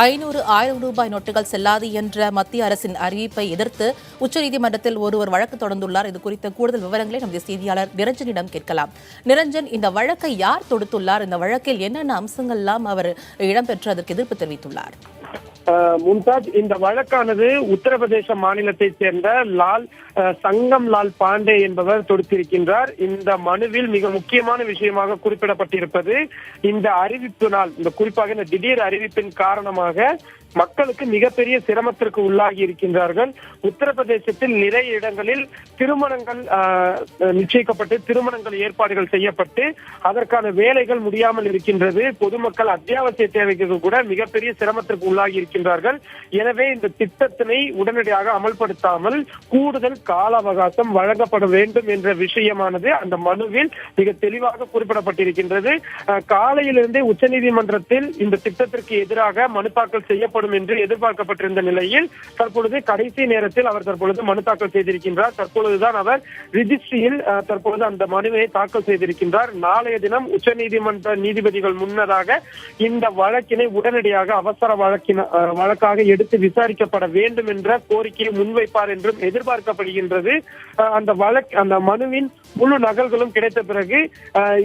500, 1000 ரூபாய் நோட்டுகள் செல்லாது என்ற மத்திய அரசின் அறிவிப்பை எதிர்த்து உச்சநீதிமன்றத்தில் ஒருவர் வழக்கு தொடர்ந்துள்ளார். இது குறித்த கூடுதல் விவரங்களை நமது செய்தியாளர் நிரஞ்சனிடம் கேட்கலாம். நிரஞ்சன், இந்த வழக்கை யார் தொடுத்துள்ளார்? இந்த வழக்கில் என்னென்ன அம்சங்கள் எல்லாம் அவர் இடம்பெற்று அதற்கு எதிர்ப்பு தெரிவித்துள்ளார்? மும்தாஜ், இந்த வழக்கானது உத்தரப்பிரதேச மாநிலத்தைச் சேர்ந்த சங்கம் லால் பாண்டே என்பவர் தொடுத்திருக்கின்றார். இந்த மனுவில் மிக முக்கியமான விஷயமாக குறிப்பிடப்பட்டிருப்பது இந்த அறிவிப்பினால், இந்த குறிப்பாக இந்த திடீர் அறிவிப்பின் காரணமாக மக்களுக்கு மிகப்பெரிய சிரமத்திற்கு உள்ளாகி இருக்கின்றார்கள். உத்தரப்பிரதேசத்தில் நிறைய இடங்களில் திருமணங்கள் நிச்சயிக்கப்பட்டு திருமணங்கள் ஏற்பாடுகள் செய்யப்பட்டு அதற்கான வேலைகள் முடியாமல் இருக்கின்றது. பொதுமக்கள் அத்தியாவசிய தேவைக்கு கூட மிகப்பெரிய சிரமத்திற்கு உள்ளாகி இருக்கின்றார்கள். எனவே இந்த திட்டத்தினை உடனடியாக அமல்படுத்தாமல் கூடுதல் கால அவகாசம் வழங்கப்பட வேண்டும் என்ற விஷயமானது அந்த மனுவில் மிக தெளிவாக குறிப்பிடப்பட்டிருக்கின்றது. காலையிலிருந்தே உச்சநீதிமன்றத்தில் இந்த திட்டத்திற்கு எதிராக மனு தாக்கல் செய்யப்படும் என்று எதிர்பார்க்கப்பட்டிருந்த நிலையில் தற்பொழுது கடைசி நேரத்தில் அவர் தற்பொழுது மனு தாக்கல் செய்திருக்கின்றார். தற்பொழுதுதான் அவர் ரிஜிஸ்ட்ரியில் தற்பொழுது அந்த மனுவை தாக்கல் செய்திருக்கின்றார். நாளைய தினம் உச்சநீதிமன்ற நீதிபதிகள் முன்னதாக இந்த வழக்கினை உடனடியாக அவசர வழக்காக எடுத்து விசாரிக்கப்பட வேண்டும் என்ற கோரிக்கையை முன்வைப்பார் என்றும் எதிர்பார்க்கப்படுகின்றது. அந்த மனுவின் முழு நகல்களும் கிடைத்த பிறகு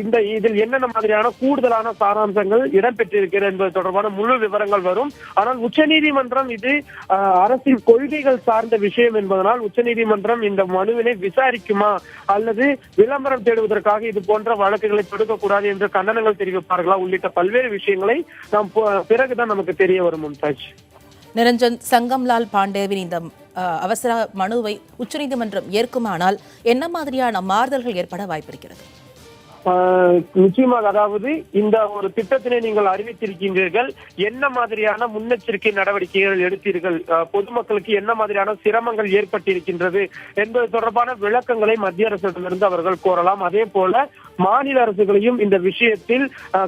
இதில் என்னென்ன மாதிரியான கூடுதலான சாராம்சங்கள் இடம்பெற்றிருக்கிறது என்பது தொடர்பான முழு விவரங்கள் வரும். ஆனால் உச்சநீதிமன்றம் இது அரசின் கொள்கைகள் சார்ந்த விஷயம் என்பதனால் உச்சநீதிமன்றம் இந்த மனுவினை விசாரிக்குமா அல்லது விளம்பரம் தேடுவதற்காக இது போன்ற வழக்குகளை தொடுக்கக்கூடாது என்று கண்டனங்கள் தெரிவிப்பார்களா உள்ளிட்ட பல்வேறு விஷயங்களை நாம் பிறகுதான் நமக்கு தெரிய வரும். மும்தாஜ், நிரஞ்சன், சங்கம் லால் பாண்டேவின் இந்த அவசர மனுவை உச்சநீதிமன்றம் ஏற்குமானால் என்ன மாதிரியான மாறுதல்கள் ஏற்பட வாய்ப்பிருக்கிறது? நிச்சயமாக, அதாவது இந்த ஒரு திட்டத்தினை நீங்கள் அறிவித்திருக்கின்றீர்கள், என்ன மாதிரியான முன்னெச்சரிக்கை நடவடிக்கைகள் எடுத்தீர்கள், பொதுமக்களுக்கு என்ன மாதிரியான சிரமங்கள் ஏற்பட்டிருக்கின்றது என்பது தொடர்பான விளக்கங்களை மத்திய அரசிடமிருந்து அவர்கள் கோரலாம். அதே போல மாநில அரசுகளையும் இந்த விஷயத்தில்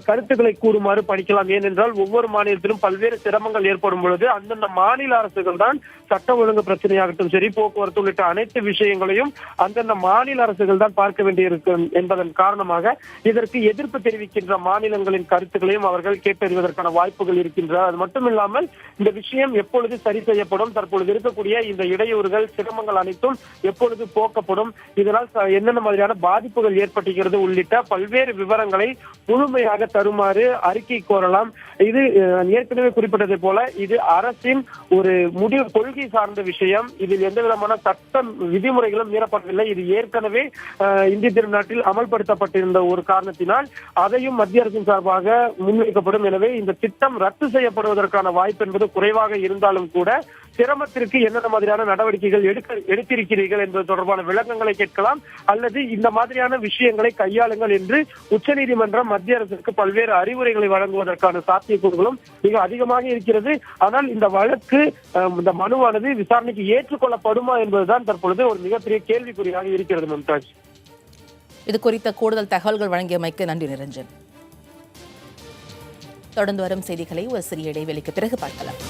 கருத்துக்களை கூறுமாறு படிக்கலாம். ஏனென்றால் ஒவ்வொரு மாநிலத்திலும் பல்வேறு சிரமங்கள் ஏற்படும் பொழுது அந்தந்த மாநில அரசுகள் தான் சட்ட ஒழுங்கு பிரச்சனையாகட்டும் சரி, போக்குவரத்து உள்ளிட்ட அனைத்து விஷயங்களையும் அந்தந்த மாநில அரசுகள் தான் பார்க்க வேண்டியிருக்கும் என்பதன் காரணமாக இதற்கு எதிர்ப்பு தெரிவிக்கின்ற மாநிலங்களின் கருத்துக்களையும் அவர்கள் கேட்டறிவதற்கான வாய்ப்புகள் இருக்கின்றன. அது மட்டுமில்லாமல் இந்த விஷயம் எப்பொழுது சரி செய்யப்படும், தற்பொழுது இருக்கக்கூடிய இந்த இடையூறுகள் சிரமங்கள் அனைத்தும் எப்பொழுது போக்கப்படும், இதனால் என்னென்ன மாதிரியான பாதிப்புகள் ஏற்பட்டுகிறது உள்ளிட்ட பல்வேறு விவரங்களை முழுமையாக தருமாறு அறிக்கை கோரலாம். இது ஏற்கனவே குறிப்பிட்டதை போல இது அரசின் ஒரு முடிவு கொள்கை சார்ந்த விஷயம். இதில் எந்த விதமான சட்டம் விதிமுறைகளும் மீறப்படவில்லை. இது ஏற்கனவே இந்திய திருநாட்டில் அமல்படுத்தப்பட்டிருந்த ஒரு காரணத்தினால் அதையும் மத்திய அரசின் சார்பாக முன்வைக்கப்படும். எனவே இந்த திட்டம் ரத்து செய்யப்படுவதற்கான வாய்ப்பு என்பது குறைவாக இருந்தாலும் கூட சிரமத்திற்கு என்னென்ன மாதிரியான நடவடிக்கைகள் எடுத்திருக்கிறீர்கள் என்பது தொடர்பான விளக்கங்களை கேட்கலாம். அல்லது இந்த மாதிரியான விஷயங்களை கையாளுங்கள் என்று உச்சநீதிமன்றம் மத்திய அரசுக்கு பல்வேறு அறிவுரைகளை வழங்குவதற்கான சாத்தியக்கூறுகளும் மிக அதிகமாக இருக்கிறது. ஆனால் இந்த வழக்கு, இந்த மனுவானது விசாரணைக்கு ஏற்றுக்கொள்ளப்படுமா என்பதுதான் தற்பொழுது ஒரு மிகப்பெரிய கேள்விக்குறியாக இருக்கிறது. மும்தாஜ், இது குறித்த கூடுதல் தகவல்கள் வழங்கியமைக்கு நன்றி நிரஞ்சன். தொடர்ந்து வரும் செய்திகளை ஒரு சிறிய இடைவெளிக்கு பிறகு பார்க்கலாம்.